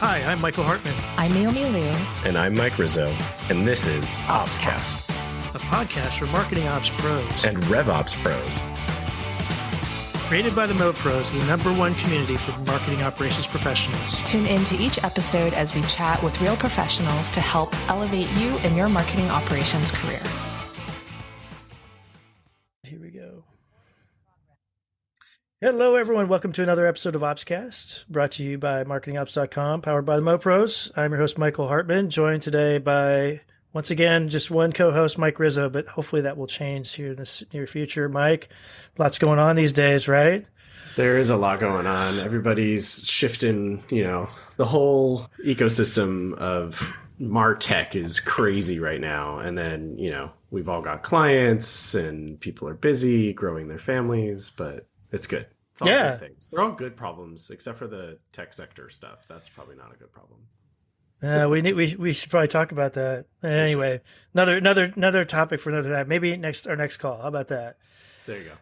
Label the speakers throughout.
Speaker 1: Hi, I'm Michael Hartman.
Speaker 2: I'm Naomi Liu.
Speaker 3: And I'm Mike Rizzo. And this is OpsCast,
Speaker 1: a podcast for marketing ops pros
Speaker 3: and RevOps pros.
Speaker 1: Created by the Mo Pros, the #1 community for marketing operations professionals.
Speaker 2: Tune in to each episode as we chat with real professionals to help elevate you in your marketing operations career.
Speaker 1: Here we go. Hello, everyone. Welcome to another episode of OpsCast, brought to you by MarketingOps.com, powered by the Mo Pros. I'm your host, Michael Hartman, joined today by, once again, just one co-host, Mike Rizzo, but hopefully that will change here in the near future. Mike, lots going on these days, right?
Speaker 3: There is a lot going on. Everybody's shifting, the whole ecosystem of MarTech is crazy right now. And then, we've all got clients and people are busy growing their families, but it's good. It's all good things. They're all good problems, except for the tech sector stuff. That's probably not a good problem.
Speaker 1: We should probably talk about that. Anyway, another topic for another time. Maybe our next call. How about that?
Speaker 3: There you go.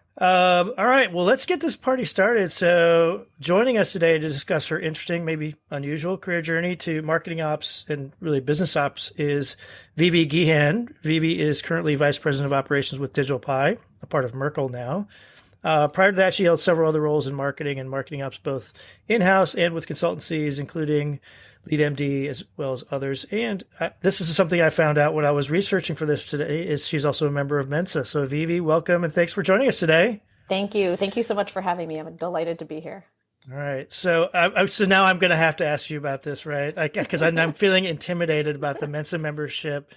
Speaker 1: All right. Well, let's get this party started. So joining us today to discuss her interesting, maybe unusual career journey to marketing ops and really business ops is Vivi Gehan. Vivi is currently Vice President of Operations with Digital Pie, a part of Merkle now. Prior to that, she held several other roles in marketing and marketing ops, both in-house and with consultancies, including LeadMD as well as others. And this is something I found out when I was researching for this today, is she's also a member of Mensa. So Vivi, welcome, and thanks for joining us today.
Speaker 4: Thank you. Thank you so much for having me. I'm delighted to be here.
Speaker 1: All right. So so now I'm going to have to ask you about this, right? Because I'm feeling intimidated about the Mensa membership.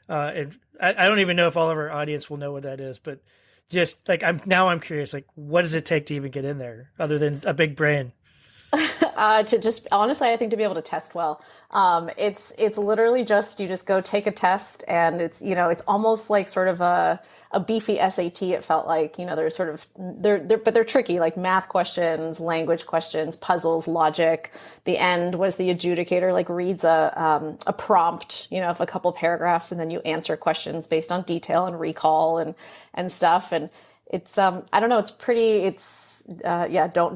Speaker 1: And I don't even know if all of our audience will know what that is, but just I'm curious, what does it take to even get in there other than a big brain?
Speaker 4: To just honestly, I think to be able to test well, it's literally you just go take a test, and it's almost like sort of a beefy SAT. It felt like, there's sort of but they're tricky, like math questions, language questions, puzzles, logic. The end was the adjudicator reads a prompt, of a couple paragraphs, and then you answer questions based on detail and recall and stuff. And it's I don't know,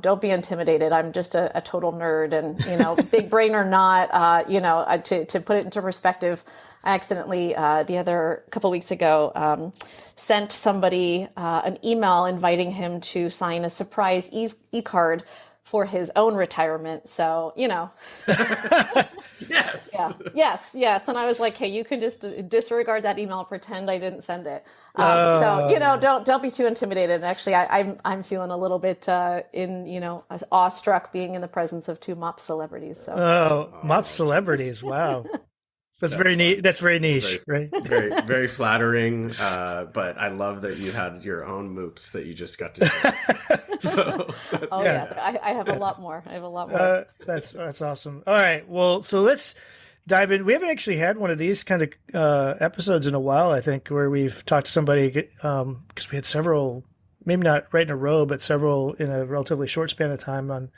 Speaker 4: don't be intimidated. I'm just a total nerd, and big brain or not, to put it into perspective, I accidentally the other couple weeks ago sent somebody an email inviting him to sign a surprise e-card for his own retirement. So,
Speaker 3: Yes.
Speaker 4: Yes. And I was like, hey, you can just disregard that email, pretend I didn't send it. So, don't be too intimidated. And actually, I'm feeling a little bit awestruck being in the presence of two mop celebrities. So.
Speaker 1: Mop celebrities. Wow. That's very neat. That's very niche, right?
Speaker 3: Very, very flattering. But I love that you had your own moops that you just got to do.
Speaker 4: I have a lot more.
Speaker 1: That's awesome. All right. Well, so let's dive in. We haven't actually had one of these kind of episodes in a while, I think, where we've talked to somebody, because we had several, maybe not right in a row, but several in a relatively short span of time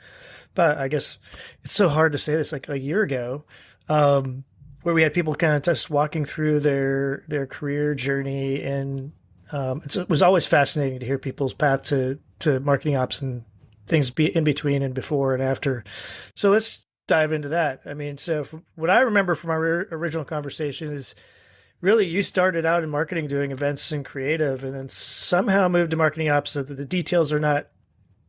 Speaker 1: but I guess it's so hard to say this, like a year ago, where we had people kind of just walking through their career journey. And it was always fascinating to hear people's path to marketing ops and things in between and before and after. So let's dive into that. I mean, so what I remember from our original conversation is really you started out in marketing doing events and creative, and then somehow moved to marketing ops. So the details are not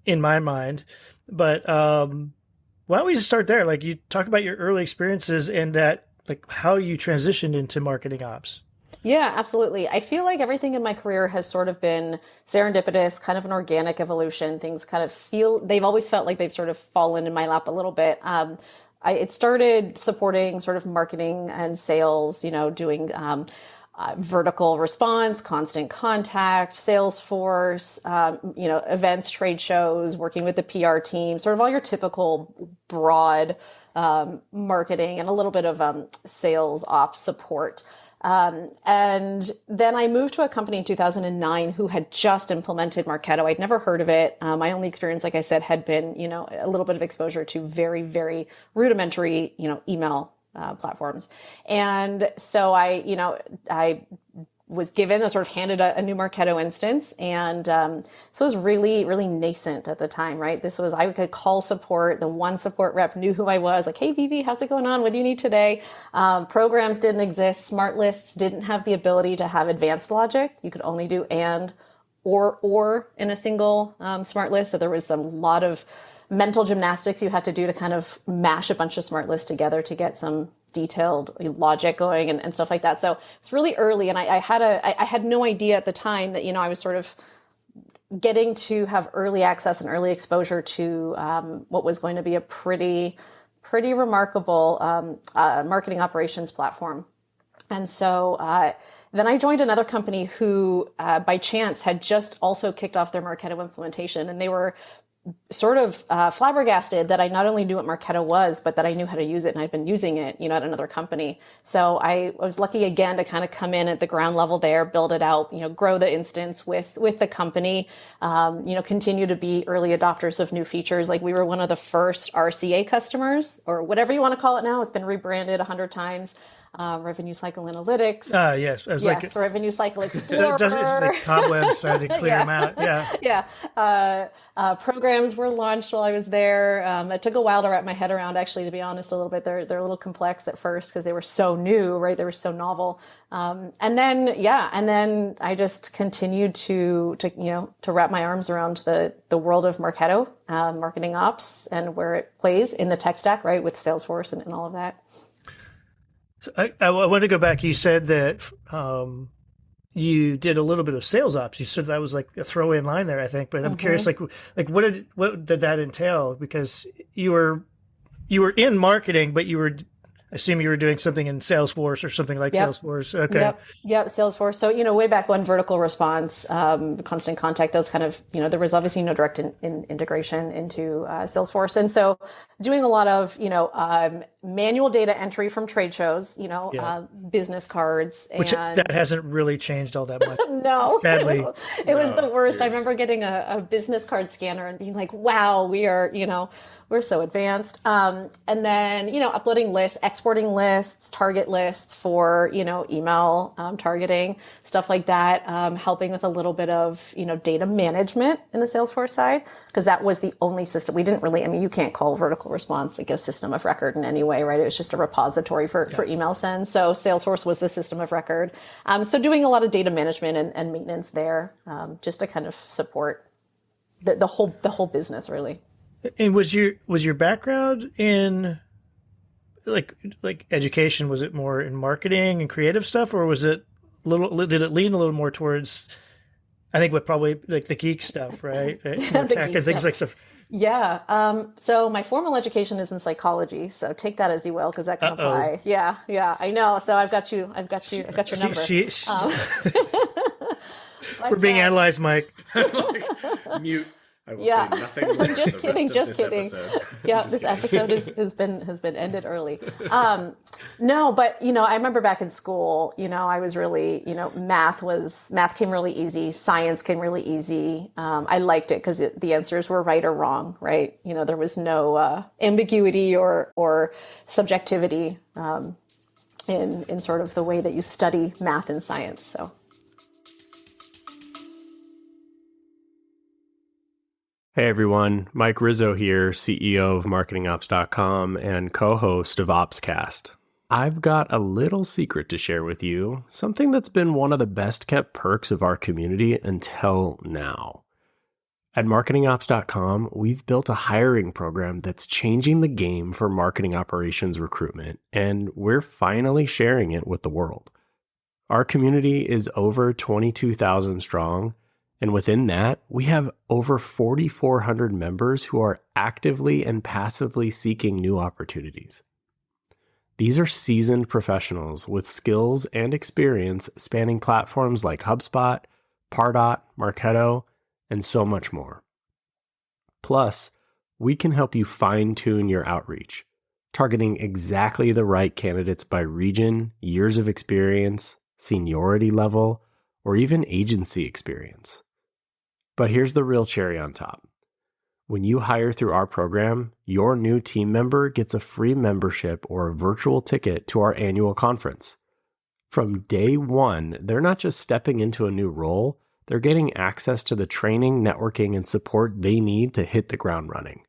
Speaker 1: in my mind, but why don't we just start there? You talk about your early experiences and that, how you transitioned into marketing ops.
Speaker 4: Yeah, absolutely. I feel like everything in my career has sort of been serendipitous, kind of an organic evolution. Things kind of they've always felt like they've sort of fallen in my lap a little bit. It started supporting sort of marketing and sales, doing vertical response, constant contact, Salesforce, events, trade shows, working with the PR team, sort of all your typical broad marketing and a little bit of sales ops support. And then I moved to a company in 2009 who had just implemented Marketo. I'd never heard of it. My only experience, like I said, had been, a little bit of exposure to very, very rudimentary, email platforms. And so I was given a sort of handed a new Marketo instance. And so it was really, really nascent at the time, right? This was, I could call support. The one support rep knew who I was, like, hey, Vivi, how's it going on? What do you need today? Programs didn't exist. Smart lists didn't have the ability to have advanced logic. You could only do and or in a single smart list. So there was a lot of mental gymnastics you had to do to kind of mash a bunch of smart lists together to get some detailed logic going and stuff like that. So it's really early. And I had no idea at the time that, I was sort of getting to have early access and early exposure to what was going to be a pretty remarkable marketing operations platform. And so then I joined another company who, by chance, had just also kicked off their Marketo implementation. And they were sort of flabbergasted that I not only knew what Marketo was, but that I knew how to use it, and I'd been using it, at another company. So I was lucky again to kind of come in at the ground level there, build it out, grow the instance with the company, continue to be early adopters of new features. Like we were one of the first RCA customers, or whatever you want to call it now. It's been rebranded 100 times. Revenue cycle analytics.
Speaker 1: Yes. I was
Speaker 4: revenue cycle explorer.
Speaker 1: The cobwebs, I had to clear them out.
Speaker 4: Yeah. Programs were launched while I was there. It took a while to wrap my head around, actually, to be honest, a little bit. They're a little complex at first because they were so new, right? They were so novel. And then I just continued to wrap my arms around the world of Marketo, marketing ops, and where it plays in the tech stack, right? With Salesforce and all of that.
Speaker 1: So I want to go back. You said that you did a little bit of sales ops. You said that was like a throwaway line there, I think. But I'm curious, like what did that entail? Because you were in marketing, but I assume you were doing something in Salesforce or something like Salesforce. Okay.
Speaker 4: Yep. Salesforce. So, way back when vertical response, constant contact, those kind of, there was obviously no direct integration into Salesforce. And so doing a lot of, manual data entry from trade shows, business cards. Which
Speaker 1: that hasn't really changed all that much.
Speaker 4: No.
Speaker 1: Sadly.
Speaker 4: It was the worst. I remember getting a business card scanner and being like, wow, we are, we're so advanced. And then, uploading lists, exporting lists, target lists for, email targeting, stuff like that, helping with a little bit of, data management in the Salesforce side, because that was the only system. We didn't really, you can't call vertical response like a system of record in any way, right? It was just a repository for email send. So Salesforce was the system of record. So doing a lot of data management and maintenance there, just to kind of support the whole business, really.
Speaker 1: And was your background in like education? Was it more in marketing and creative stuff, or did it lean a little more towards, I think, what probably like the geek stuff, right? Tech and things like stuff.
Speaker 4: Yeah. So my formal education is in psychology. So take that as you will, because that can apply. Yeah. I know. So I've got your number.
Speaker 1: We're being analyzed, Mike.
Speaker 3: Mute. I will say nothing more.
Speaker 4: Just kidding. Yeah, this episode has been ended early. No, but I remember back in school, I was really, math came really easy, science came really easy. I liked it because the answers were right or wrong, right? There was no ambiguity or subjectivity in sort of the way that you study math and science. So.
Speaker 3: Hey everyone, Mike Rizzo here, CEO of MarketingOps.com and co-host of OpsCast. I've got a little secret to share with you, something that's been one of the best kept perks of our community until now. At MarketingOps.com, we've built a hiring program that's changing the game for marketing operations recruitment, and we're finally sharing it with the world. Our community is over 22,000 strong, and within that, we have over 4,400 members who are actively and passively seeking new opportunities. These are seasoned professionals with skills and experience spanning platforms like HubSpot, Pardot, Marketo, and so much more. Plus, we can help you fine-tune your outreach, targeting exactly the right candidates by region, years of experience, seniority level, or even agency experience. But here's the real cherry on top. When you hire through our program, your new team member gets a free membership or a virtual ticket to our annual conference. From day one, they're not just stepping into a new role, they're getting access to the training, networking, and support they need to hit the ground running.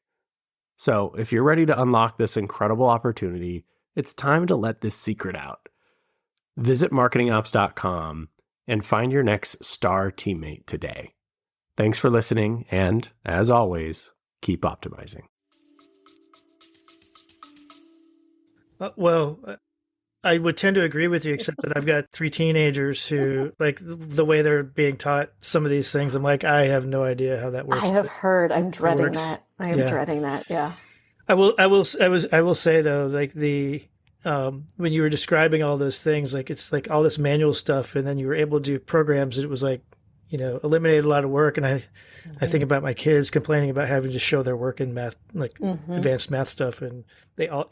Speaker 3: So if you're ready to unlock this incredible opportunity, it's time to let this secret out. Visit marketingops.com and find your next star teammate today. Thanks for listening, and as always, keep optimizing.
Speaker 1: Well, I would tend to agree with you, except that I've got 3 teenagers who, like, the way they're being taught some of these things, I'm like, I have no idea how that works.
Speaker 4: I have heard. I'm dreading that. I am dreading that. Yeah.
Speaker 1: I will say though, like when you were describing all those things, like it's like all this manual stuff, and then you were able to do programs. It was like, eliminated a lot of work. And I think about my kids complaining about having to show their work in math, like advanced math stuff, and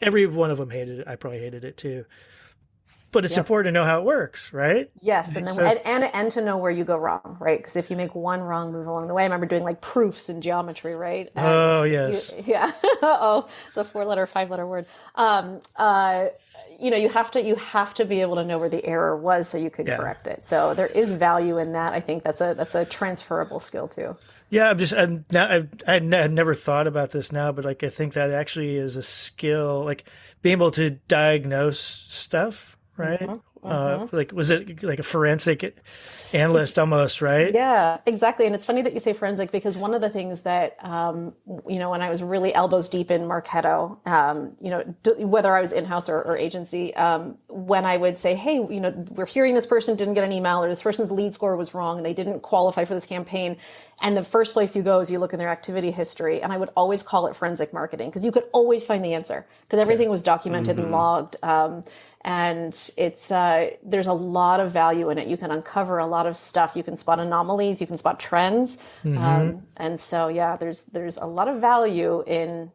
Speaker 1: every one of them hated it. I probably hated it too. But it's important to know how it works, right?
Speaker 4: Yes, and then and to know where you go wrong, right? Because if you make one wrong move along the way, I remember doing like proofs in geometry, right? And
Speaker 1: yes.
Speaker 4: Yeah. It's a 4-letter, 5-letter word. You have to be able to know where the error was so you could correct it. So there is value in that. I think that's a transferable skill too.
Speaker 1: Yeah, I never thought about this now, but like I think that actually is a skill, like being able to diagnose stuff. Right? Like, was it like a forensic analyst almost, right?
Speaker 4: Yeah, exactly. And it's funny that you say forensic, because one of the things that, when I was really elbows deep in Marketo, whether I was in-house or agency, when I would say, hey, we're hearing this person didn't get an email, or this person's lead score was wrong and they didn't qualify for this campaign. And the first place you go is you look in their activity history. And I would always call it forensic marketing, because you could always find the answer, because everything was documented and logged. And it's there's a lot of value in it. You can uncover a lot of stuff. You can spot anomalies. You can spot trends. And so, there's a lot of value in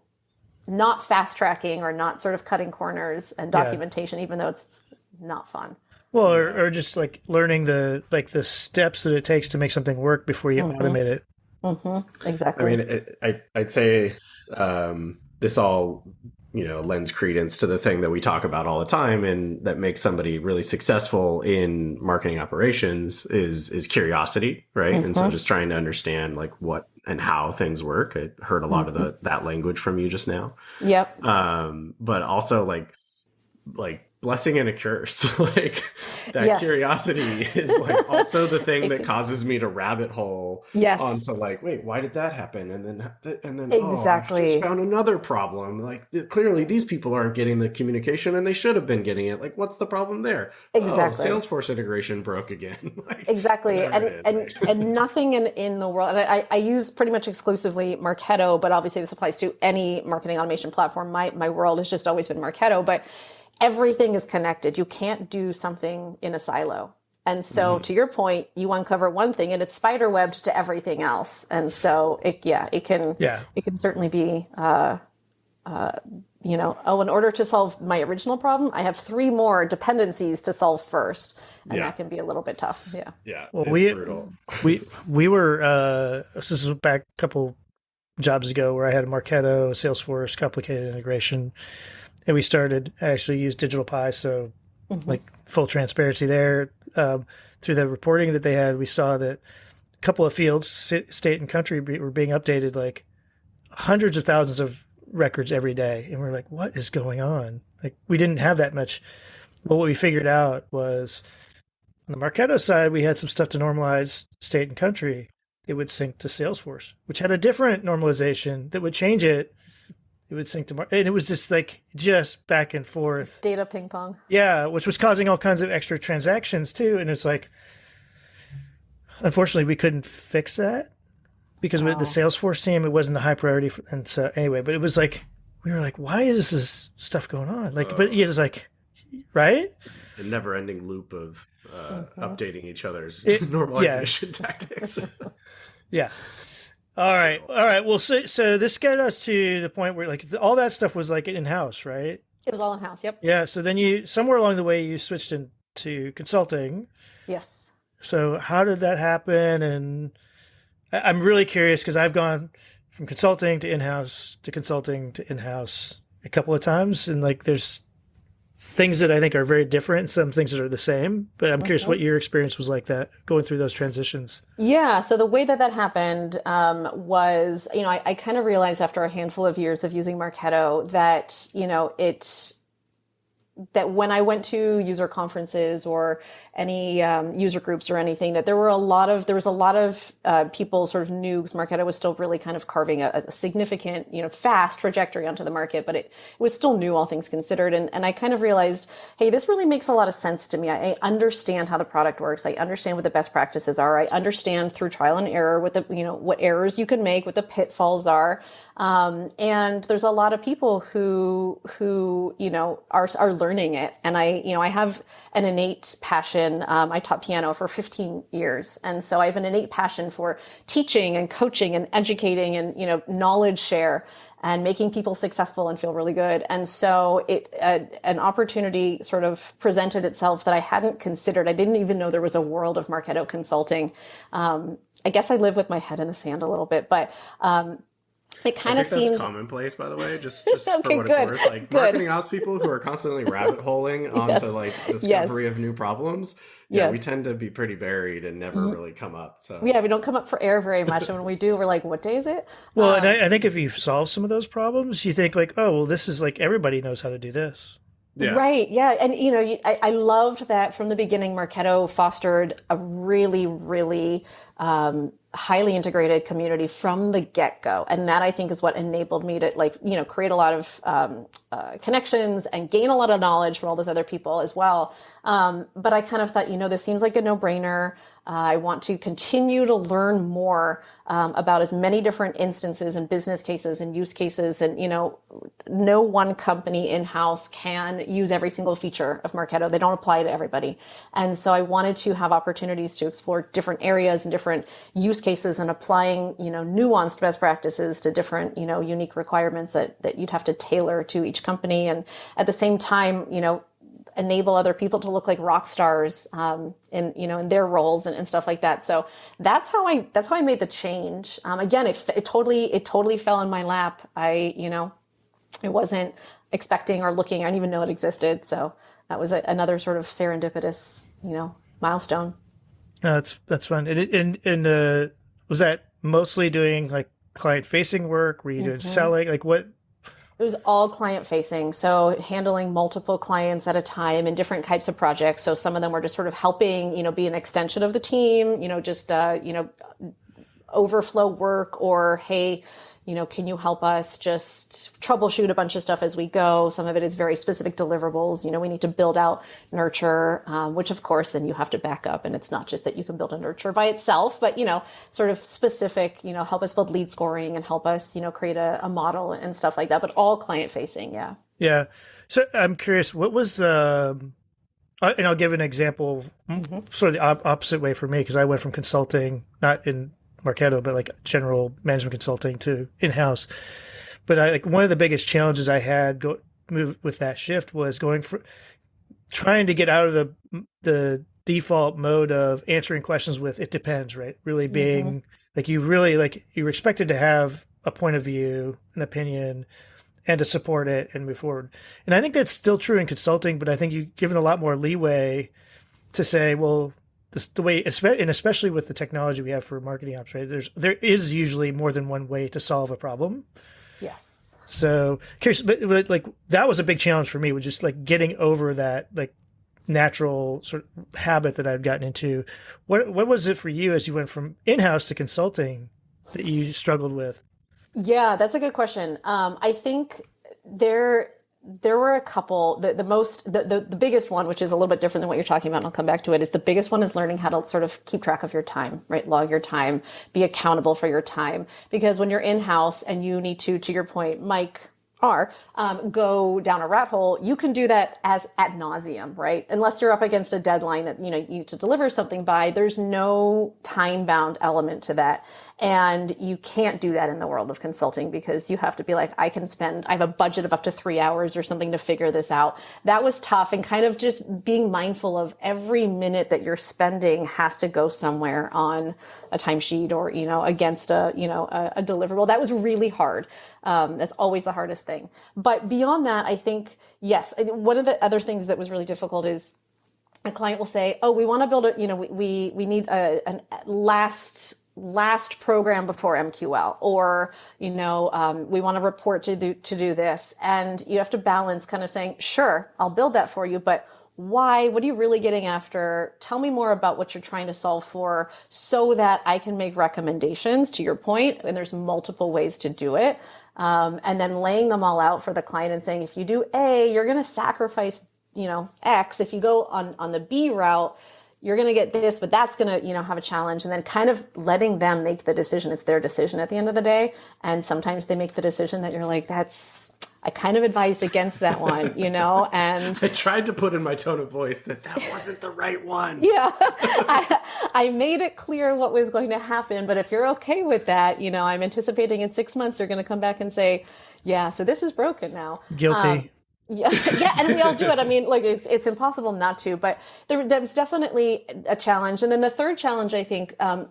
Speaker 4: not fast tracking or not sort of cutting corners and documentation, even though it's not fun.
Speaker 1: Well, or just like learning the steps that it takes to make something work before you automate it.
Speaker 4: Exactly.
Speaker 3: I mean, I'd say this all lends credence to the thing that we talk about all the time, and that makes somebody really successful in marketing operations is curiosity, right? And so just trying to understand like what and how things work. I heard a lot of that language from you just now.
Speaker 4: Yep.
Speaker 3: But also like blessing and a curse. Like that curiosity is like also the thing that causes me to rabbit hole onto like, wait, why did that happen? And then
Speaker 4: exactly.
Speaker 3: I just found another problem. Like clearly these people aren't getting the communication and they should have been getting it. Like, what's the problem there?
Speaker 4: Exactly.
Speaker 3: Salesforce integration broke again. Like,
Speaker 4: exactly. And nothing in the world, and I use pretty much exclusively Marketo, but obviously this applies to any marketing automation platform. My world has just always been Marketo, but everything is connected. You can't do something in a silo. And so to your point, you uncover one thing and it's spider webbed to everything else. And so it can certainly be, in order to solve my original problem, I have 3 more dependencies to solve first. And that can be a little bit tough. Yeah.
Speaker 3: Yeah.
Speaker 1: Well,
Speaker 3: brutal.
Speaker 1: we were, this is back a couple jobs ago where I had a Marketo, Salesforce, complicated integration. And we actually used Digital Pie. So like full transparency there. Through the reporting that they had, we saw that a couple of fields, state and country, were being updated like hundreds of thousands of records every day. And we're like, what is going on? Like, we didn't have that much. Well, what we figured out was on the Marketo side, we had some stuff to normalize state and country. It would sync to Salesforce, which had a different normalization that would change it. It would sync to and it was just back and forth.
Speaker 4: Data ping pong.
Speaker 1: Yeah, which was causing all kinds of extra transactions too. And it's like, unfortunately, we couldn't fix that because with the Salesforce team, it wasn't a high priority. And so anyway, but it was like, we were like, why is this stuff going on? Like, but it was like, right?
Speaker 3: A never ending loop of updating each other's normalization tactics.
Speaker 1: Yeah. All right. Well, so this got us to the point where like all that stuff was like in-house, right?
Speaker 4: It was all in-house. Yep.
Speaker 1: Yeah. So then somewhere along the way, you switched into consulting.
Speaker 4: Yes.
Speaker 1: So how did that happen? And I'm really curious because I've gone from consulting to in-house to consulting to in-house a couple of times. And like, there's things that I think are very different, some things that are the same. But I'm curious what your experience was like that going through those transitions.
Speaker 4: Yeah. So the way that that happened was, I kind of realized after a handful of years of using Marketo that, that when I went to user conferences or any user groups or anything, that there was a lot of people sort of knew because Marketo was still really kind of carving a significant, fast trajectory onto the market, but it was still new, all things considered. And I kind of realized, hey, this really makes a lot of sense to me. I understand how the product works. I understand what the best practices are. I understand through trial and error what what errors you can make, what the pitfalls are. And there's a lot of people who are learning it. And I have an innate passion. I taught piano for 15 years. And so I have an innate passion for teaching and coaching and educating and, knowledge share and making people successful and feel really good. And so an opportunity sort of presented itself that I hadn't considered. I didn't even know there was a world of Marketo consulting. I guess I live with my head in the sand a little bit, but, it kind of seemed
Speaker 3: that's commonplace, by the way, just
Speaker 4: okay,
Speaker 3: for what
Speaker 4: good,
Speaker 3: it's worth. Like
Speaker 4: good.
Speaker 3: marketing ops people who are constantly rabbit holing onto like discovery of new problems. Yeah, we tend to be pretty buried and never really come up. So
Speaker 4: yeah, we don't come up for air very much. And when we do, we're like, what day is it?
Speaker 1: Well, and I think if you solve some of those problems, you think like, oh, well, this is like everybody knows how to do this.
Speaker 3: Yeah.
Speaker 4: Right. Yeah. And, I loved that from the beginning, Marketo fostered a really, really highly integrated community from the get-go. And that I think is what enabled me to create a lot of connections and gain a lot of knowledge from all those other people as well. But I kind of thought, this seems like a no-brainer. I want to continue to learn more about as many different instances and business cases and use cases. And, no one company in-house can use every single feature of Marketo. They don't apply to everybody. And so I wanted to have opportunities to explore different areas and different use cases and applying, nuanced best practices to different, unique requirements that you'd have to tailor to each company. And at the same time, enable other people to look like rock stars in their roles and stuff like that. So that's how I made the change. Again, it totally fell in my lap. I wasn't expecting or looking. I didn't even know it existed. So that was another sort of serendipitous, milestone.
Speaker 1: That's fun. And was that mostly doing like client facing work? Were you doing selling? Like what?
Speaker 4: It was all client facing. So handling multiple clients at a time in different types of projects. So some of them were just sort of helping, be an extension of the team, overflow work or, hey, can you help us just troubleshoot a bunch of stuff as we go? Some of it is very specific deliverables. We need to build out nurture, which of course, then you have to back up. And it's not just that you can build a nurture by itself, but, sort of specific, help us build lead scoring and help us, create a model and stuff like that, but all client facing. Yeah.
Speaker 1: Yeah. So I'm curious, what was, and I'll give an example, sort of the opposite way for me, because I went from consulting, not in Marketo, but like general management consulting to in-house. But one of the biggest challenges I had with that shift was trying to get out of the default mode of answering questions with "it depends," right? Really being you're expected to have a point of view, an opinion, and to support it and move forward. And I think that's still true in consulting, but I think you're given a lot more leeway to say, well, the way, and especially with the technology we have for marketing ops, right? There is usually more than one way to solve a problem.
Speaker 4: Yes.
Speaker 1: So curious, but like that was a big challenge for me, was just like getting over that like natural sort of habit that I'd gotten into. What was it for you as you went from in-house to consulting that you struggled with?
Speaker 4: Yeah, that's a good question. I think there were a couple. The biggest one, which is a little bit different than what you're talking about, and I'll come back to it, is the biggest one is learning how to sort of keep track of your time, right? Log your time, be accountable for your time. Because when you're in-house and you need to your point, Mike go down a rat hole, you can do that as ad nauseum, right? Unless you're up against a deadline that, you need to deliver something by, there's no time bound element to that. And you can't do that in the world of consulting because you have to be like, I have a budget of up to 3 hours or something to figure this out. That was tough, and kind of just being mindful of every minute that you're spending has to go somewhere on a timesheet or, against a deliverable. That was really hard. That's always the hardest thing. But beyond that, I think, yes, one of the other things that was really difficult is a client will say, oh, we want to build a, we need an last program before MQL, or, we want a report to do this. And you have to balance kind of saying, sure, I'll build that for you, but why? What are you really getting after? Tell me more about what you're trying to solve for so that I can make recommendations, to your point. And there's multiple ways to do it. And then laying them all out for the client and saying, if you do A, you're going to sacrifice, X. If you go on the B route, you're going to get this, but that's going to, have a challenge. And then kind of letting them make the decision. It's their decision at the end of the day. And sometimes they make the decision that you're like, I kind of advised against that one, and
Speaker 3: I tried to put in my tone of voice that wasn't the right one.
Speaker 4: Yeah, I made it clear what was going to happen. But if you're okay with that, I'm anticipating in 6 months, you're going to come back and say, yeah, so this is broken now.
Speaker 1: Guilty.
Speaker 4: Yeah, and we all do it. I mean, like it's impossible not to, but there's definitely a challenge. And then the third challenge, I think, I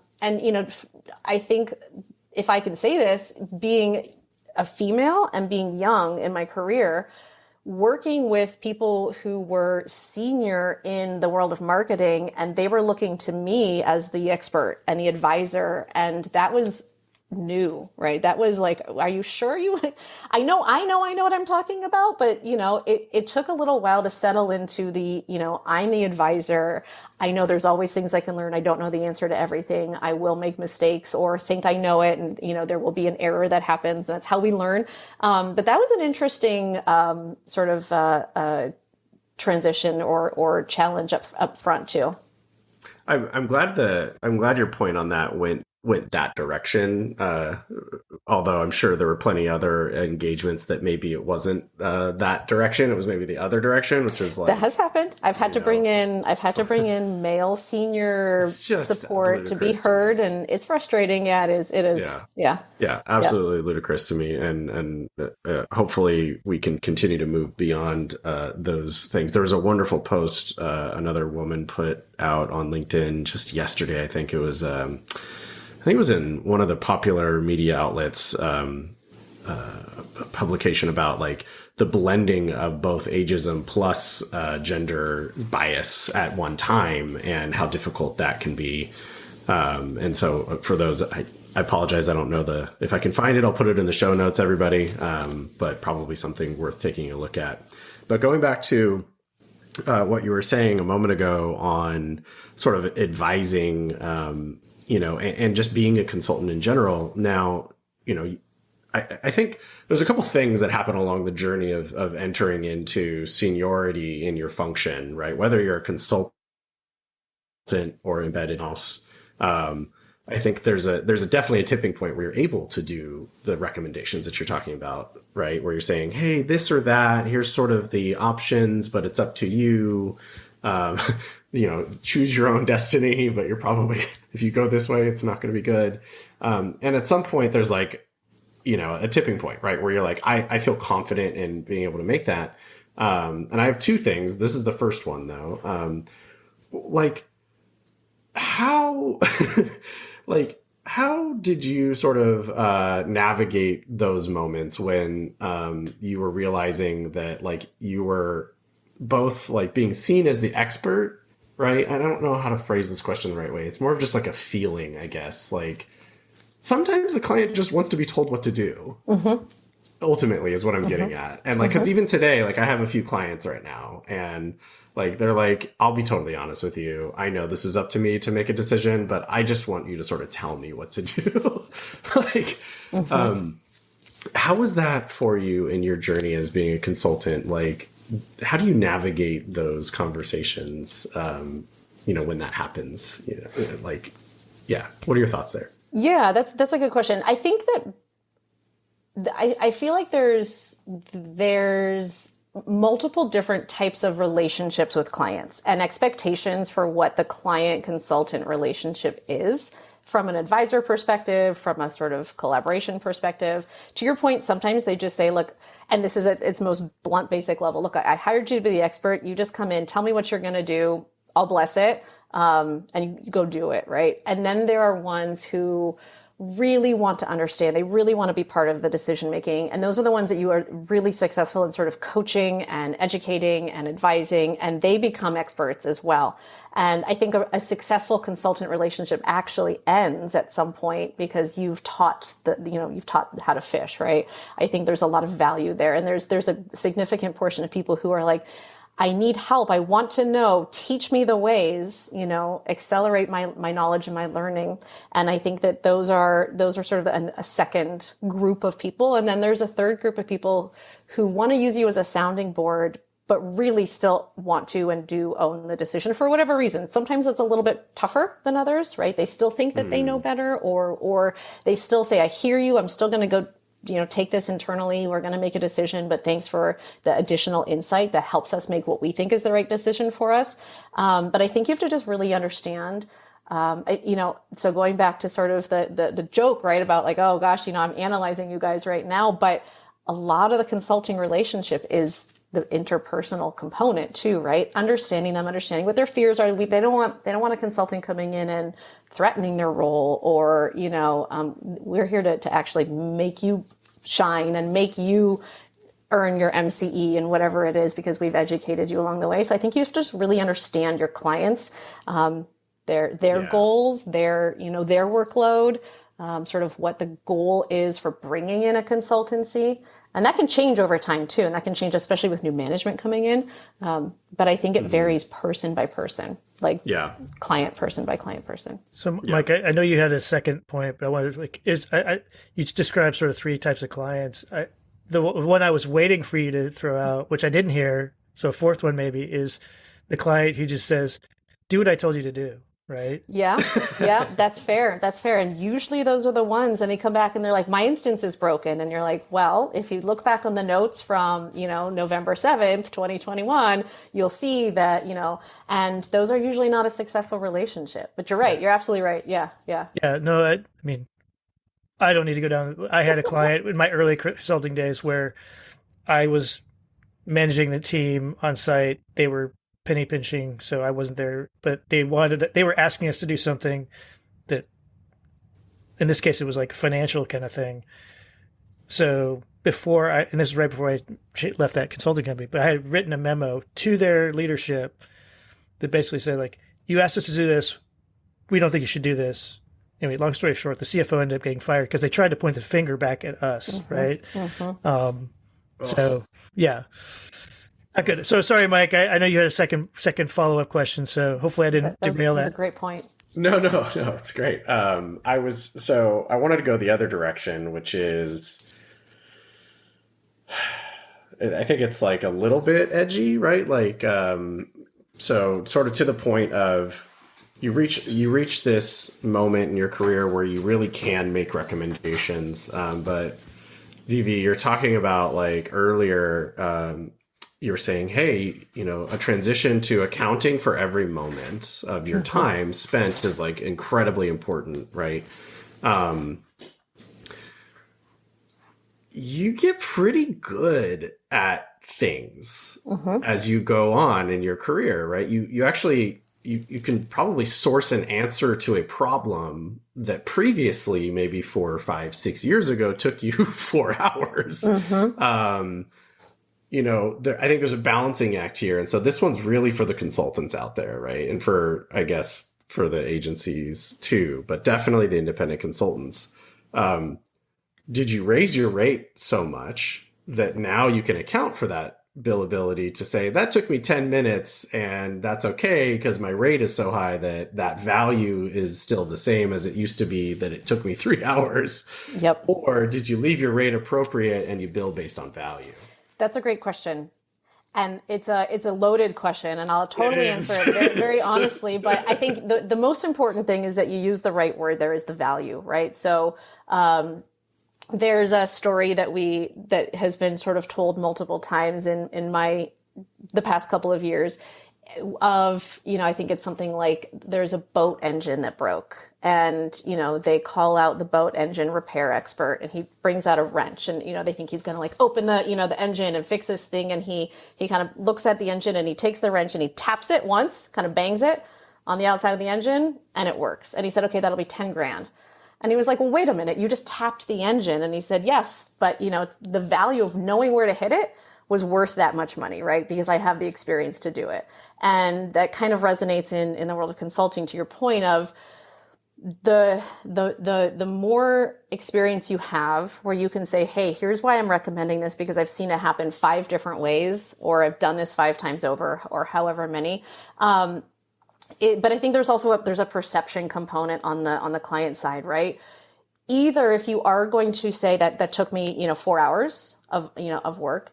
Speaker 4: think if I can say this, being a female and being young in my career, working with people who were senior in the world of marketing, and they were looking to me as the expert and the advisor. And that was new, right? That was like, are you sure I know what I'm talking about, but it took a little while to settle into the, I'm the advisor. I know there's always things I can learn. I don't know the answer to everything. I will make mistakes or think I know it. And, there will be an error that happens. That's how we learn. But that was an interesting sort of transition or challenge up front too.
Speaker 3: I'm glad your point on that went that direction. Although I'm sure there were plenty other engagements that maybe it wasn't that direction. It was maybe the other direction, which is like
Speaker 4: that has happened. I've had to bring in male senior support to be heard, and it's frustrating. Yeah, it is. It is. Yeah.
Speaker 3: Absolutely ludicrous to me, and hopefully we can continue to move beyond those things. There was a wonderful post another woman put out on LinkedIn just yesterday. I think it was in one of the popular media outlets, a publication about like the blending of both ageism plus gender bias at one time and how difficult that can be. And so for those, I apologize. I don't know if I can find it, I'll put it in the show notes, everybody. But probably something worth taking a look at. But going back to what you were saying a moment ago on sort of advising, and just being a consultant in general. Now, I think there's a couple things that happen along the journey of entering into seniority in your function, right? Whether you're a consultant or embedded house. I think there's definitely a tipping point where you're able to do the recommendations that you're talking about, right? Where you're saying, hey, this or that, here's sort of the options, but it's up to you. Choose your own destiny, but you're probably, if you go this way, it's not going to be good. And at some point there's like, a tipping point, right? Where you're like, I feel confident in being able to make that. And I have two things. This is the first one though. How did you sort of navigate those moments when you were realizing that like you were both like being seen as the expert, right? I don't know how to phrase this question the right way. It's more of just like a feeling, I guess. Like sometimes the client just wants to be told what to do. Mm-hmm. Ultimately is what I'm getting at. And like, cause even today, like I have a few clients right now and like, they're like, I'll be totally honest with you. I know this is up to me to make a decision, but I just want you to sort of tell me what to do. How was that for you in your journey as being a consultant? Like, how do you navigate those conversations, when that happens? What are your thoughts there?
Speaker 4: Yeah, that's a good question. I think that I feel like there's multiple different types of relationships with clients and expectations for what the client consultant relationship is. From an advisor perspective, from a sort of collaboration perspective. To your point, sometimes they just say, look, and this is at its most blunt, basic level. Look, I hired you to be the expert. You just come in, tell me what you're going to do. I'll bless it. And you go do it. Right. And then there are ones who really want to understand. They really want to be part of the decision making. And those are the ones that you are really successful in sort of coaching and educating and advising, and they become experts as well. And I think a successful consultant relationship actually ends at some point because you've taught how to fish, right? I think there's a lot of value there. And there's a significant portion of people who are like, I need help. I want to know, teach me the ways, accelerate my knowledge and my learning. And I think that those are sort of a second group of people. And then there's a third group of people who want to use you as a sounding board, but really still want to and do own the decision for whatever reason. Sometimes it's a little bit tougher than others, right? They still think that they know better, or they still say, I hear you. I'm still going to go take this internally. We're going to make a decision, but thanks for the additional insight that helps us make what we think is the right decision for us. But I think you have to just really understand, so going back to sort of the joke, right? About like, oh gosh, I'm analyzing you guys right now, but a lot of the consulting relationship is the interpersonal component too, right? Understanding them, understanding what their fears are. They don't want a consultant coming in and threatening their role, or, we're here to actually make you shine and make you earn your MCE and whatever it is, because we've educated you along the way. So I think you have to just really understand your clients, their goals, their workload, sort of what the goal is for bringing in a consultancy. And that can change over time too. And that can change, especially with new management coming in. But I think it varies person by person, client person by client person.
Speaker 1: So Mike, I know you had a second point, but I wanted you described sort of three types of clients. The one I was waiting for you to throw out, which I didn't hear, so a fourth one maybe, is the client who just says, do what I told you to do. Right. Yeah,
Speaker 4: that's fair. That's fair. And usually those are the ones, and they come back and they're like, my instance is broken. And you're like, well, if you look back on the notes from, November 7th, 2021, you'll see that, and those are usually not a successful relationship. But you're right. You're absolutely right. Yeah.
Speaker 1: No, I mean, I don't need to go down. I had a client in my early consulting days where I was managing the team on site. They were penny pinching, so I wasn't there, but they were asking us to do something that, in this case, it was like financial kind of thing. So and this is right before I left that consulting company, but I had written a memo to their leadership that basically said, like, you asked us to do this. We don't think you should do this. Anyway, long story short, the CFO ended up getting fired because they tried to point the finger back at us, right? So, yeah. Good. So sorry, Mike. I know you had a second follow-up question, so hopefully I didn't derail that.
Speaker 4: That's a great point.
Speaker 3: No, it's great. I wanted to go the other direction, which is, I think it's like a little bit edgy, right? Like, so sort of to the point of you reach this moment in your career where you really can make recommendations. But Vivi, you're talking about like earlier, you were saying, hey, a transition to accounting for every moment of your time spent is like incredibly important, right? You get pretty good at things as you go on in your career, right? You actually, you can probably source an answer to a problem that previously, maybe 4 or 5, 6 years ago, took you 4 hours. I think there's a balancing act here. And so this one's really for the consultants out there, right? And for the agencies too, but definitely the independent consultants. Did you raise your rate so much that now you can account for that billability to say, that took me 10 minutes and that's okay because my rate is so high that value is still the same as it used to be, that it took me 3 hours?
Speaker 4: Yep.
Speaker 3: Or did you leave your rate appropriate and you bill based on value?
Speaker 4: That's a great question. And it's a loaded question, and I'll totally answer it very, very honestly. But I think the most important thing is that you use the right word. There is the value, right? So there's a story that has been sort of told multiple times in the past couple of years of, I think it's something like there's a boat engine that broke, and, they call out the boat engine repair expert, and he brings out a wrench, and, they think he's going to like open the engine and fix this thing. And he kind of looks at the engine and he takes the wrench and he taps it once, kind of bangs it on the outside of the engine, and it works. And he said, okay, that'll be 10 grand. And he was like, well, wait a minute, you just tapped the engine. And he said, yes, but the value of knowing where to hit it was worth that much money, right? Because I have the experience to do it. And that kind of resonates in the world of consulting, to your point of the more experience you have where you can say, hey, here's why I'm recommending this, because I've seen it happen 5 different ways, or I've done this 5 times over, or however many. But I think there's also there's a perception component on the client side, right? Either if you are going to say that took me, 4 hours of work,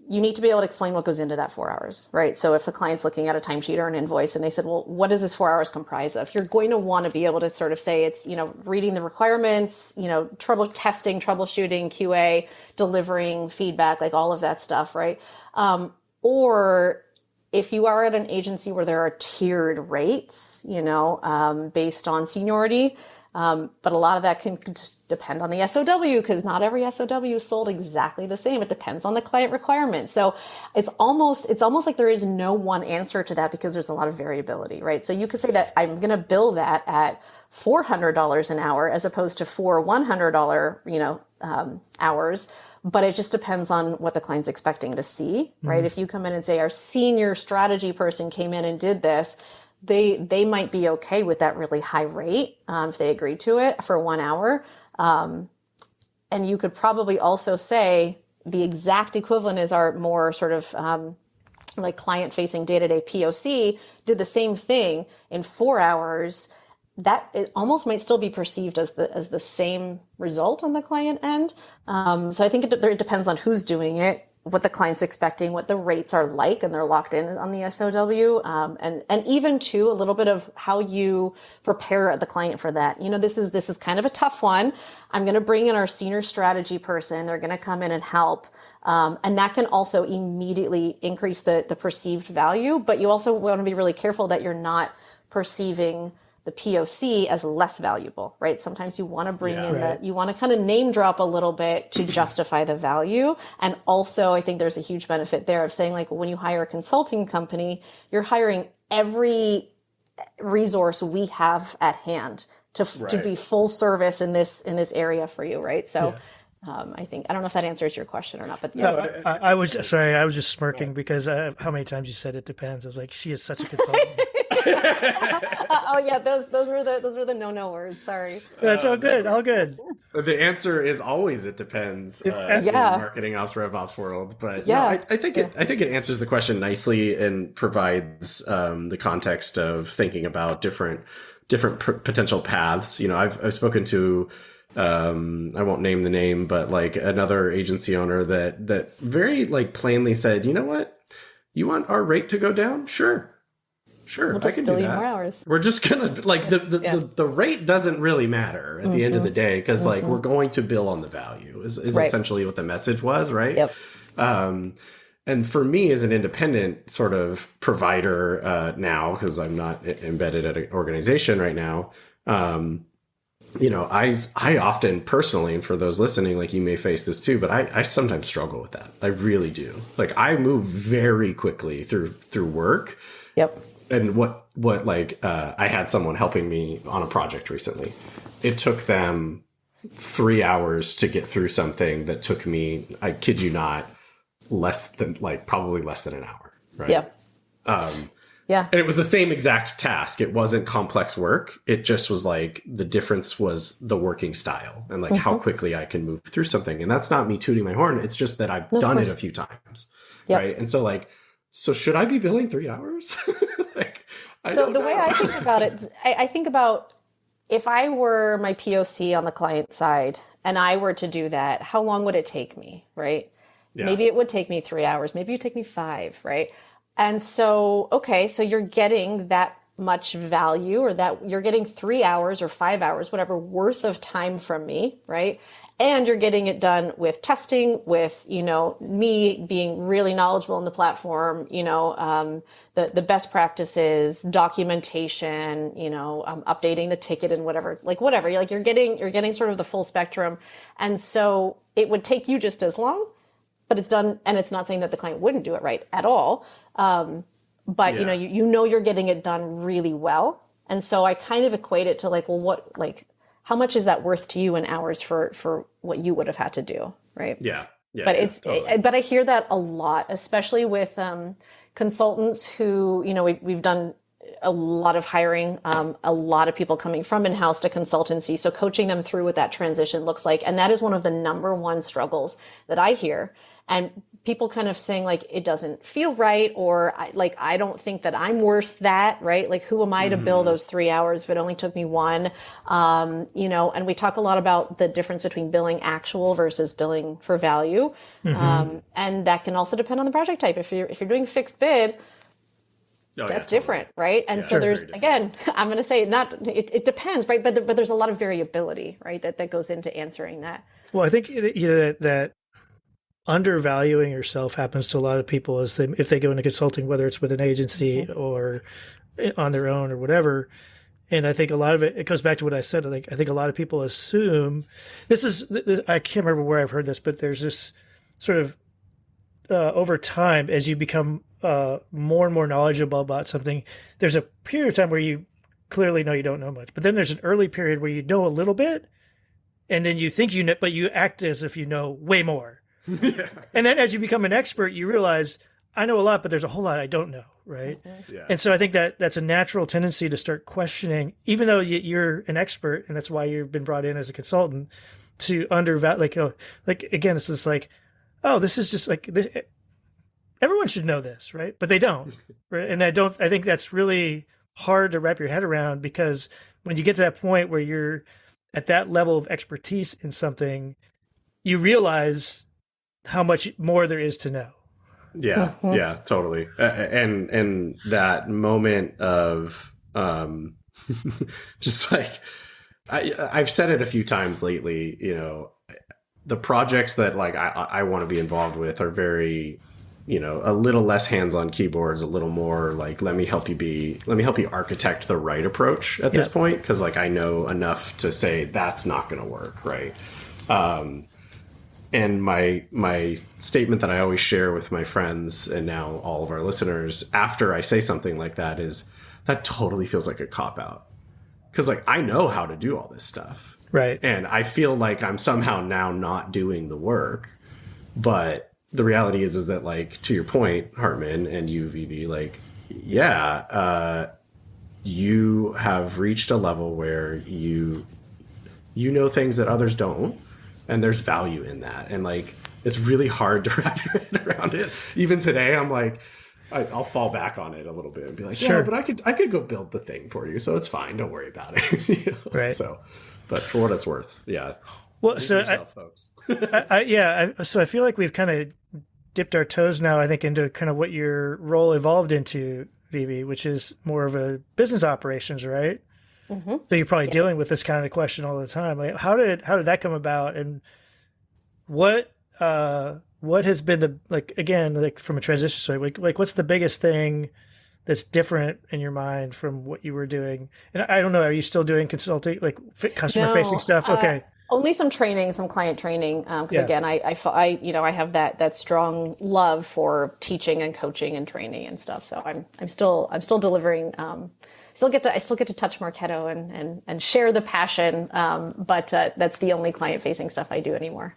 Speaker 4: you need to be able to explain what goes into that 4 hours, right? So if the client's looking at a timesheet or an invoice and they said, well, what does this 4 hours comprise of? You're going to want to be able to sort of say it's, reading the requirements, troubleshooting, QA, delivering feedback, like all of that stuff, right? Or if you are at an agency where there are tiered rates, based on seniority, but a lot of that can just depend on the SOW, because not every SOW is sold exactly the same. It depends on the client requirement. So it's almost like there is no one answer to that, because there's a lot of variability, right? So you could say that I'm going to bill that at $400 an hour as opposed to 4 $100, hours. But it just depends on what the client's expecting to see, right? If you come in and say our senior strategy person came in and did this, they might be okay with that really high rate if they agree to it for 1 hour. And you could probably also say the exact equivalent is our more sort of like client-facing day-to-day POC did the same thing in 4 hours. That it almost might still be perceived as the same result on the client end. So I think it depends on who's doing it, what the client's expecting, what the rates are like, and they're locked in on the SOW. And even too, a little bit of how you prepare the client for that. This is kind of a tough one. I'm going to bring in our senior strategy person. They're going to come in and help. And that can also immediately increase the perceived value, but you also want to be really careful that you're not perceiving the POC as less valuable, right? Sometimes you want to bring in you want to kind of name drop a little bit to justify the value. And also I think there's a huge benefit there of saying, like, when you hire a consulting company, you're hiring every resource we have at hand to be full service in this area for you, right? So I don't know if that answers your question or not, but
Speaker 1: no, I was just smirking because how many times you said it depends. I was like, she is such a consultant.
Speaker 4: Oh yeah, those were the no words. Sorry.
Speaker 1: That's all good. All good.
Speaker 3: The answer is always it depends. In the marketing ops, rev ops world, but I think it answers the question nicely and provides the context of thinking about different potential paths. I've spoken to. I won't name the name, but like another agency owner that very like plainly said, you know what, you want our rate to go down? Sure,
Speaker 4: we'll
Speaker 3: I can do that.
Speaker 4: More hours.
Speaker 3: We're just gonna like the rate doesn't really matter at the end of the day, because like we're going to bill on the value is essentially what the message was, right? Yep. And for me as an independent sort of provider now, because I'm not embedded at an organization right now. I often personally, and for those listening, like you may face this too, but I sometimes struggle with that. I really do. Like I move very quickly through work.
Speaker 4: Yep.
Speaker 3: And what I had someone helping me on a project recently. It took them 3 hours to get through something that took me, I kid you not, probably less than an hour. Right.
Speaker 4: Yep. Yeah.
Speaker 3: And it was the same exact task. It wasn't complex work. It just was like the difference was the working style and like how quickly I can move through something. And that's not me tooting my horn. It's just that I've done it a few times. Yep. Right. And so should I be billing 3 hours?
Speaker 4: Way I think about it, I think about if I were my POC on the client side and I were to do that, how long would it take me? Right. Yeah. Maybe it would take me 3 hours. Maybe it would take me 5. Right. And so, so you're getting that much value, or that you're getting 3 hours or 5 hours, whatever, worth of time from me, right? And you're getting it done with testing, with, me being really knowledgeable in the platform, the best practices, documentation, updating the ticket and whatever. Like you're getting sort of the full spectrum. And so it would take you just as long, but it's done. And it's not saying that the client wouldn't do it right at all. But you're getting it done really well. And so I kind of equate it to like, well, how much is that worth to you in hours for what you would have had to do, right?
Speaker 3: Yeah. Yeah,
Speaker 4: But
Speaker 3: totally.
Speaker 4: but I hear that a lot, especially with consultants who, we've done a lot of hiring, a lot of people coming from in-house to consultancy. So coaching them through what that transition looks like. And that is one of the number one struggles that I hear. And people kind of saying like, it doesn't feel right. Or I don't think that I'm worth that, right? Like, who am I to bill those 3 hours if it only took me one? And we talk a lot about the difference between billing actual versus billing for value. And that can also depend on the project type. If you're doing fixed bid, that's different, right? And so there's, again, I'm going to say it depends, right? But there's a lot of variability, right? That goes into answering that.
Speaker 1: Well, I think that undervaluing yourself happens to a lot of people if they go into consulting, whether it's with an agency or on their own or whatever. And I think a lot of it goes back to what I said. I think a lot of people assume I can't remember where I've heard this, but there's this sort of over time, as you become more and more knowledgeable about something, there's a period of time where you clearly know you don't know much, but then there's an early period where you know a little bit, and then you think you know, but you act as if you know way more. Yeah. And then as you become an expert, you realize I know a lot, but there's a whole lot I don't know, right? Yeah. And so I think that's a natural tendency to start questioning, even though you're an expert, and that's why you've been brought in as a consultant, to undervalue. Again, it's just like, oh, this is just like this. Everyone should know this, right? But they don't, right? And I think that's really hard to wrap your head around, because when you get to that point where you're at that level of expertise in something, you realize how much more there is to know.
Speaker 3: Yeah, yeah, totally. And that moment of just like, I've said it a few times lately, the projects that like I want to be involved with are very, a little less hands on keyboards, a little more like, let me help you architect the right approach at this point. Cause like, I know enough to say that's not going to work. Right. And my statement that I always share with my friends and now all of our listeners after I say something like that is, that totally feels like a cop-out. Because like, I know how to do all this stuff.
Speaker 1: Right.
Speaker 3: And I feel like I'm somehow now not doing the work. But the reality is that, like, to your point, Hartman, and you, Vivi, like, you have reached a level where you know things that others don't. And there's value in that. And like, it's really hard to wrap your head around it. Even today, I'm like, I'll fall back on it a little bit and be like,
Speaker 1: sure,
Speaker 3: but I could go build the thing for you. So it's fine. Don't worry about it.
Speaker 1: Right.
Speaker 3: So, but for what it's worth. Yeah.
Speaker 1: Well, so
Speaker 3: folks.
Speaker 1: So I feel like we've kind of dipped our toes now, I think, into kind of what your role evolved into, Vivi, which is more of a business operations, right? Mm-hmm. So you're probably dealing with this kind of question all the time. Like, how did that come about, and what has been the, like, again, like from a transition story, like what's the biggest thing that's different in your mind from what you were doing? And I don't know, are you still doing consulting, like customer facing stuff? Okay.
Speaker 4: Only some training, some client training. Because again, I have that strong love for teaching and coaching and training and stuff. So I'm still delivering. I still get to touch Marketo and share the passion. But that's the only client facing stuff I do anymore.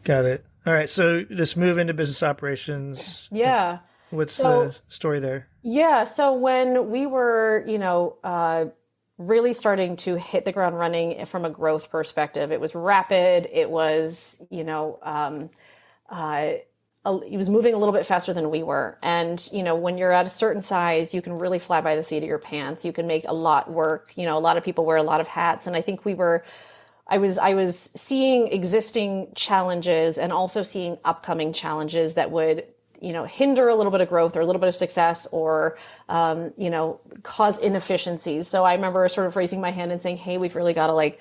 Speaker 1: Got it. All right. So just move into business operations.
Speaker 4: Yeah.
Speaker 1: What's the story there?
Speaker 4: Yeah. So when we were, really starting to hit the ground running from a growth perspective, it was rapid. It was, it was moving a little bit faster than we were. And, when you're at a certain size, you can really fly by the seat of your pants. You can make a lot work. A lot of people wear a lot of hats. And I think I was seeing existing challenges and also seeing upcoming challenges that would, hinder a little bit of growth or a little bit of success or, cause inefficiencies. So I remember sort of raising my hand and saying, hey, we've really got to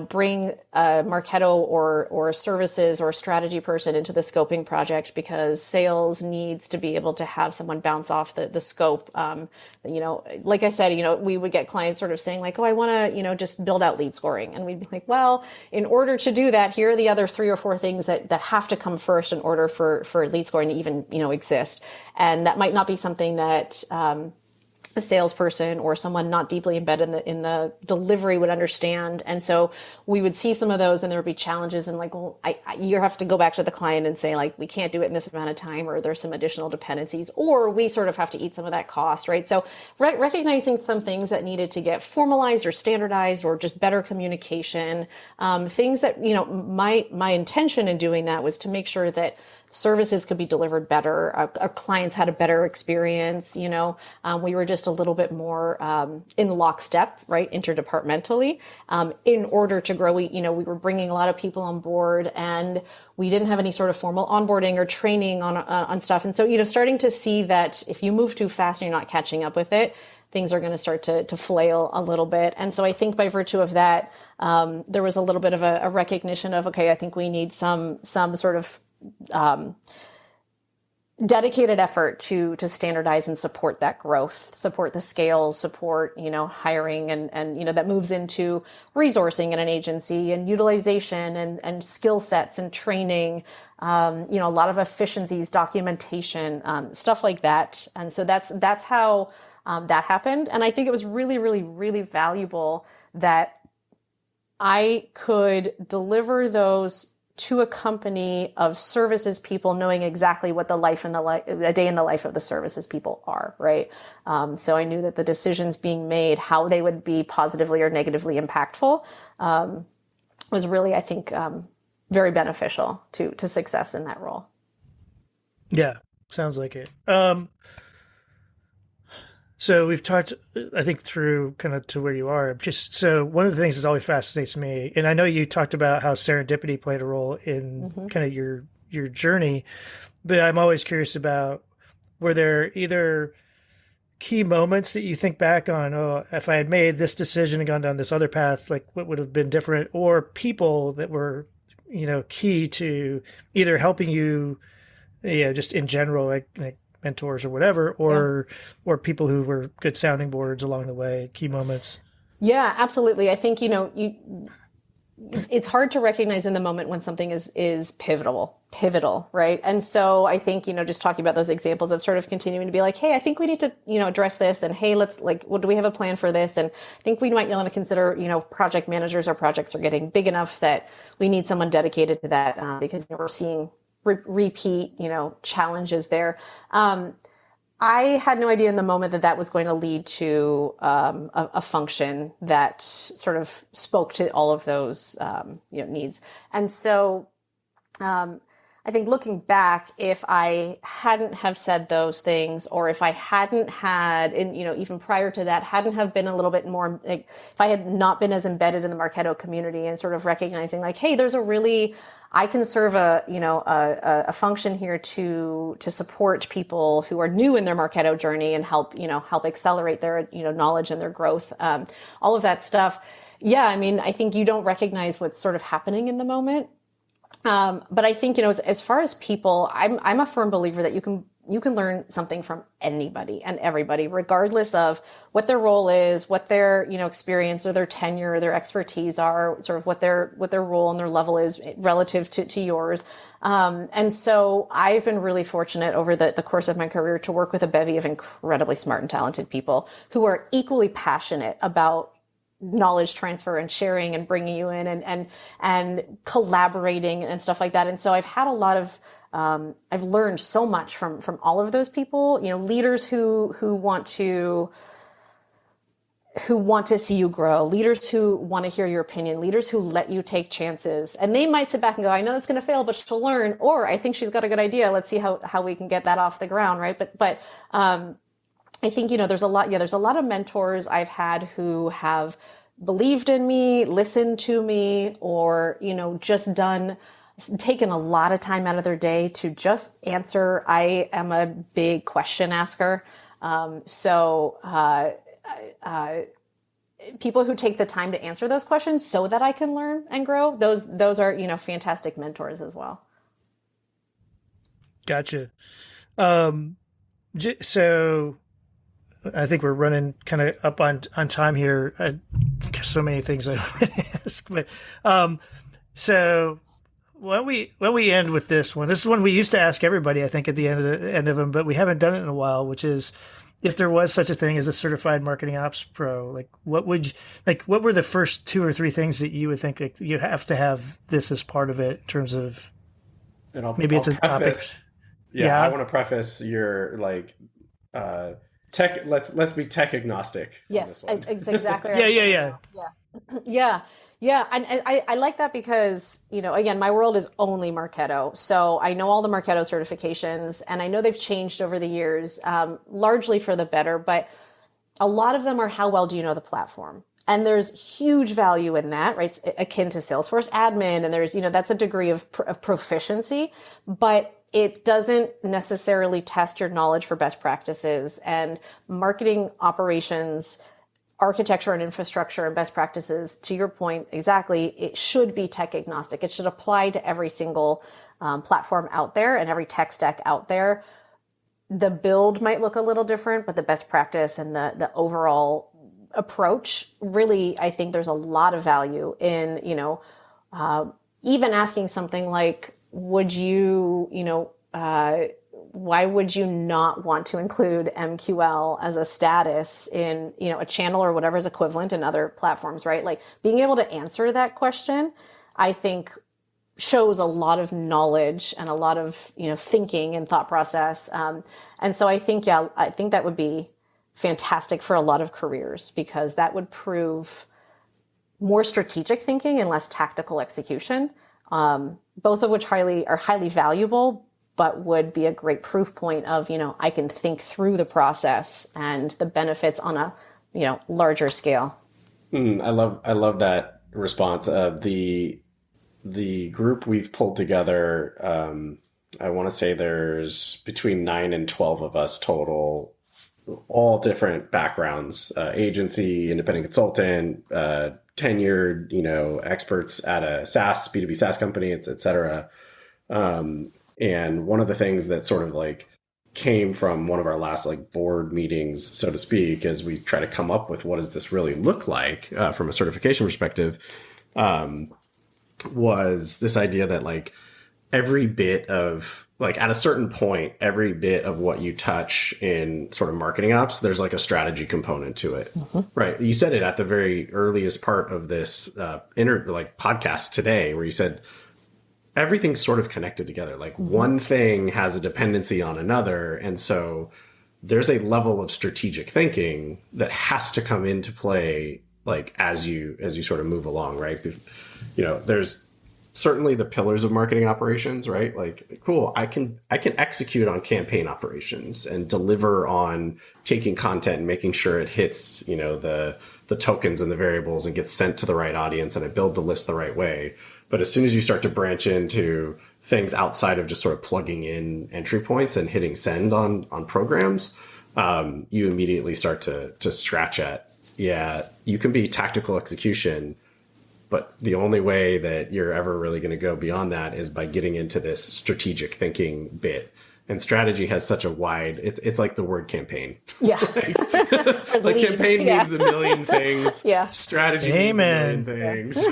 Speaker 4: bring a Marketo or services or strategy person into the scoping project, because sales needs to be able to have someone bounce off the scope. Like I said, we would get clients sort of saying like, oh, I want to, just build out lead scoring. And we'd be like, well, in order to do that, here are the other 3 or 4 things that have to come first in order for lead scoring to even, exist. And that might not be something that, a salesperson or someone not deeply embedded in the delivery would understand. And so we would see some of those, and there would be challenges, and like, well, you have to go back to the client and say, like, we can't do it in this amount of time, or there's some additional dependencies, or we sort of have to eat some of that cost, right? So recognizing some things that needed to get formalized or standardized, or just better communication, things that, my intention in doing that was to make sure that services could be delivered better. Our clients had a better experience. We were just a little bit more in lockstep, right, interdepartmentally, in order to grow. We were bringing a lot of people on board, and we didn't have any sort of formal onboarding or training on stuff. And so, starting to see that if you move too fast and you're not catching up with it, things are going to start to flail a little bit. And so I think by virtue of that, there was a little bit of a recognition of, okay, I think we need some sort of dedicated effort to standardize and support that growth, support the scale, support, hiring, and that moves into resourcing in an agency, and utilization, and skill sets and training, a lot of efficiencies, documentation, stuff like that. And so that's how that happened. And I think it was really, really, really valuable that I could deliver those to a company of services people, knowing exactly what a day in the life of the services people are, right? So I knew that the decisions being made, how they would be positively or negatively impactful, was really, I think, very beneficial to success in that role.
Speaker 1: Yeah, sounds like it. So we've talked, I think, through kind of to where you are. So one of the things that always fascinates me, and I know you talked about how serendipity played a role in kind of your journey, but I'm always curious about, were there either key moments that you think back on, oh, if I had made this decision and gone down this other path, like what would have been different, or people that were, key to either helping you, just in general, like mentors or whatever, or people who were good sounding boards along the way, key moments?
Speaker 4: Yeah, absolutely. I think, it's hard to recognize in the moment when something is pivotal, right? And so I think, just talking about those examples of sort of continuing to be like, hey, I think we need to, address this, and hey, let's do we have a plan for this? And I think we might want to consider, project managers. Our projects are getting big enough that we need someone dedicated to that, because we're seeing repeat, challenges there. I had no idea in the moment that was going to lead to a function that sort of spoke to all of those needs. And so I think looking back, if I hadn't have said those things, or if I hadn't had, and even prior to that, hadn't have been a little bit more, like, if I had not been as embedded in the Marketo community and sort of recognizing, like, hey, I can serve a function here to support people who are new in their Marketo journey and help accelerate their, knowledge and their growth, all of that stuff. Yeah. I mean, I think you don't recognize what's sort of happening in the moment. But I think, as far as people, I'm a firm believer that you can learn something from anybody and everybody, regardless of what their role is, what their, experience or their tenure or their expertise are, sort of what their role and their level is relative to yours. And so I've been really fortunate over the course of my career to work with a bevy of incredibly smart and talented people who are equally passionate about knowledge transfer and sharing and bringing you in and collaborating and stuff like that. And so I've had a lot of, I've learned so much from all of those people, leaders who want to see you grow, leaders who want to hear your opinion, leaders who let you take chances. And they might sit back and go, I know that's going to fail, but she'll learn, or I think she's got a good idea. Let's see how we can get that off the ground. Right. But I think, there's a lot of mentors I've had who have believed in me, listened to me, or, just taken a lot of time out of their day to just answer. I am a big question asker. People who take the time to answer those questions so that I can learn and grow, those are, fantastic mentors as well.
Speaker 1: Gotcha. So I think we're running kind of up on time here. So many things I want to ask, but so when we end with this one, this is one we used to ask everybody, I think, at the end of them, but we haven't done it in a while, which is, if there was such a thing as a certified marketing ops pro, like what were the first 2 or 3 things that you would think, like, you have to have this as part of it in terms of, maybe it's a topic.
Speaker 3: Yeah, I want to preface your tech. Let's be tech agnostic.
Speaker 4: Yes, it's exactly right. Yeah. And I like that because, again, my world is only Marketo. So I know all the Marketo certifications, and I know they've changed over the years, largely for the better, but a lot of them are, how well do you know the platform? And there's huge value in that, right? It's akin to Salesforce admin. And there's, that's a degree of proficiency, but it doesn't necessarily test your knowledge for best practices and marketing operations, architecture and infrastructure and best practices. To your point, exactly, it should be tech agnostic. It should apply to every single platform out there and every tech stack out there. The build might look a little different, but the best practice and the overall approach, really, I think there's a lot of value in, even asking something like, would you, why would you not want to include MQL as a status in, a channel or whatever is equivalent in other platforms, right? Like, being able to answer that question, I think, shows a lot of knowledge and a lot of, thinking and thought process. And so I think that would be fantastic for a lot of careers, because that would prove more strategic thinking and less tactical execution, both of which are highly valuable, but would be a great proof point of, I can think through the process and the benefits on a, larger scale.
Speaker 3: I love that response. The group we've pulled together, I want to say there's between 9 and 12 of us total, all different backgrounds, agency, independent consultant, tenured, experts at a B2B SaaS company, et cetera. And one of the things that sort of came from one of our last board meetings, so to speak, as we try to come up with what does this really look like from a certification perspective, was this idea that every bit of at a certain point, every bit of what you touch in sort of marketing ops, there's a strategy component to it, right? You said it at the very earliest part of this podcast today, where you said everything's sort of connected together. One thing has a dependency on another, and so there's a level of strategic thinking that has to come into play, as you sort of move along, right? There's certainly the pillars of marketing operations, right? Cool, I can execute on campaign operations and deliver on taking content and making sure it hits, the tokens and the variables and gets sent to the right audience, and I build the list the right way. But as soon as you start to branch into things outside of just sort of plugging in entry points and hitting send on programs, you immediately start to scratch at, you can be tactical execution, but the only way that you're ever really going to go beyond that is by getting into this strategic thinking bit. And strategy has such a wide, it's like the word campaign.
Speaker 4: Yeah.
Speaker 3: Campaign means a million things.
Speaker 4: Yeah.
Speaker 3: Strategy means a million things.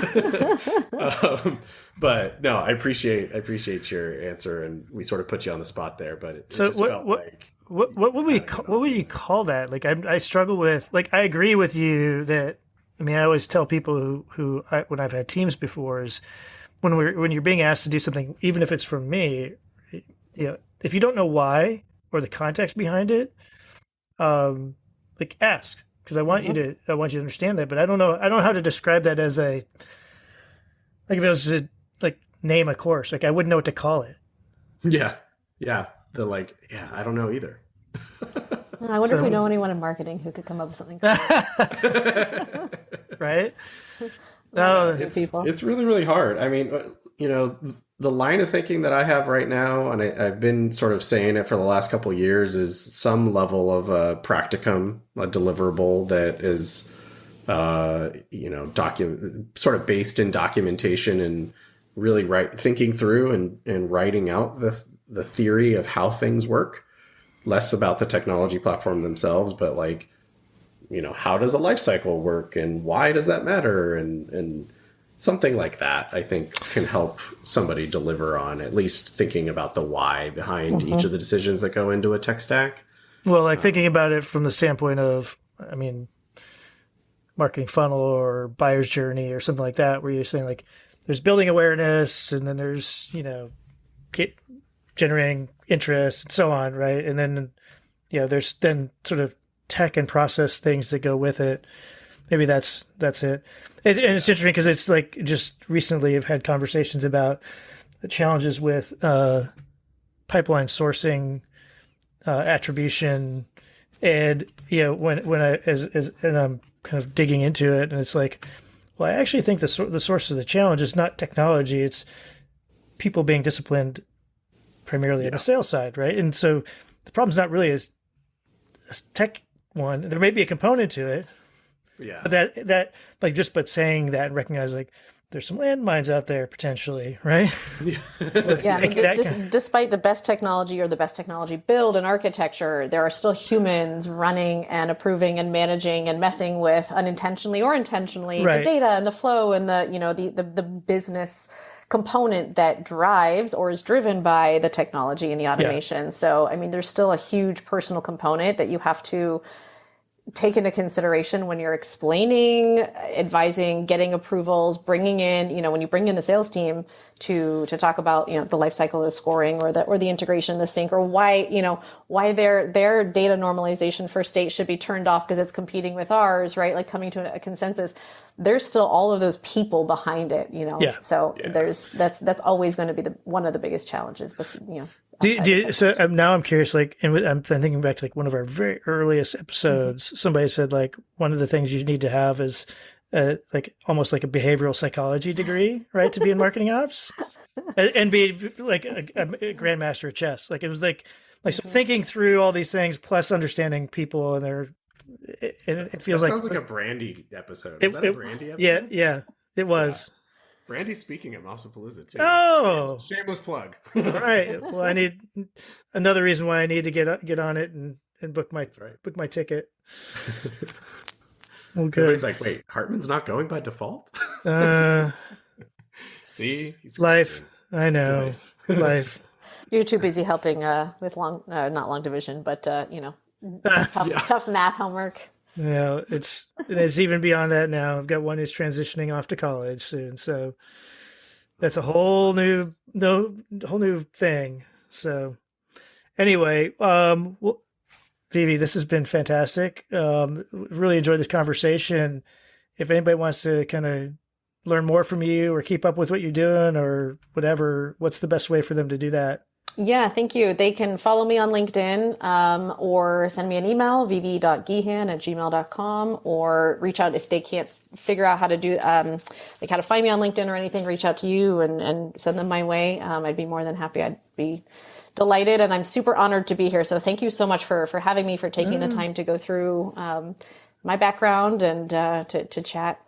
Speaker 3: But no, I appreciate your answer, and we sort of put you on the spot there, but it just felt
Speaker 1: what would you call that? I struggle with, I agree with you that, I always tell people when I've had teams before, is when you're being asked to do something, even if it's from me, if you don't know why or the context behind it, ask, because I want you to understand that. But I don't know how to describe that as if it was to name a course, I wouldn't know what to call it.
Speaker 3: Yeah. I don't know either.
Speaker 4: I wonder if we know anyone in marketing who could come up with something.
Speaker 1: Right?
Speaker 3: It's really, really hard. The line of thinking that I have right now, and I've been sort of saying it for the last couple of years, is some level of a practicum, a deliverable that is, sort of based in documentation and really thinking through and writing out the theory of how things work. Less about the technology platform themselves, but how does a life cycle work and why does that matter? And Something like that, I think, can help somebody deliver on at least thinking about the why behind each of the decisions that go into a tech stack.
Speaker 1: Well, like thinking about it from the standpoint of, I mean, marketing funnel or buyer's journey or something like that, where you're saying like there's building awareness and then there's, generating interest and so on, right? And then, there's then sort of tech and process things that go with it. Maybe that's it. And it's interesting because it's like just recently I've had conversations about the challenges with pipeline sourcing, attribution, and when I and I'm kind of digging into it, and it's like, well, I actually think the source of the challenge is not technology; it's people being disciplined, primarily on the sales side, right? And so the problem's not really a tech one. There may be a component to it.
Speaker 3: Yeah.
Speaker 1: But saying that and recognize like there's some landmines out there potentially, right?
Speaker 4: Despite the best technology or the best technology build and architecture, there are still humans running and approving and managing and messing with unintentionally or intentionally the data and the flow and the business component that drives or is driven by the technology and the automation. So, I mean, there's still a huge personal component that you have to take into consideration when you're explaining, advising, getting approvals, bringing in, when you bring in the sales team to talk about, the life cycle of the scoring or the integration, the sync, or why their data normalization for state should be turned off because it's competing with ours, right? Like coming to a consensus. There's still all of those people behind it, So that's always going to be one of the biggest challenges, but
Speaker 1: now I'm curious, like, and I'm thinking back to like one of our very earliest episodes. Somebody said like one of the things you need to have is like almost like a behavioral psychology degree, right, to be in marketing ops, and be like a grandmaster of chess. Like it was like so thinking through all these things plus understanding people and their. It feels
Speaker 3: that sounds like a Brandy episode. Is that a Brandy episode?
Speaker 1: Yeah, it was.
Speaker 3: Yeah. Brandy's speaking at Mopsapalooza too.
Speaker 1: Oh,
Speaker 3: shameless plug.
Speaker 1: Right. Well, I need another reason why I need to get on it and book my ticket. Well, good.
Speaker 3: Everybody's like, wait, Hartman's not going by default? See, he's
Speaker 1: life. I know life.
Speaker 4: You're too busy helping with not long division, but tough math homework.
Speaker 1: Yeah, it's even beyond that now. I've got one who's transitioning off to college soon, so that's a whole new thing. So anyway, Vivi, this has been fantastic. Really enjoyed this conversation. If anybody wants to kind of learn more from you or keep up with what you're doing or whatever, what's the best way for them to do that?
Speaker 4: Yeah, thank you. They can follow me on LinkedIn or send me an email, vivi.gehan@gmail.com, or reach out if they can't figure out how to do, like how to find me on LinkedIn or anything, reach out to you and send them my way. I'd be more than happy. I'd be delighted. And I'm super honored to be here. So thank you so much for having me, for taking the time to go through my background and to chat.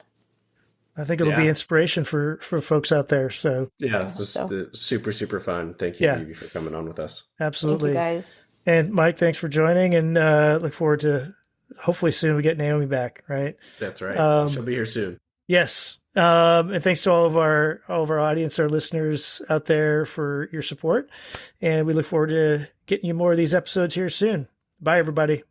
Speaker 1: I think it'll be inspiration for folks out there. So
Speaker 3: it's super, super fun. Thank you, Vivi, for coming on with us.
Speaker 1: Absolutely.
Speaker 4: Thank you, guys.
Speaker 1: And Mike, thanks for joining, and look forward to hopefully soon we get Naomi back, right?
Speaker 3: That's right. She'll be here soon.
Speaker 1: Yes. And thanks to all of our audience, our listeners out there for your support. And we look forward to getting you more of these episodes here soon. Bye, everybody.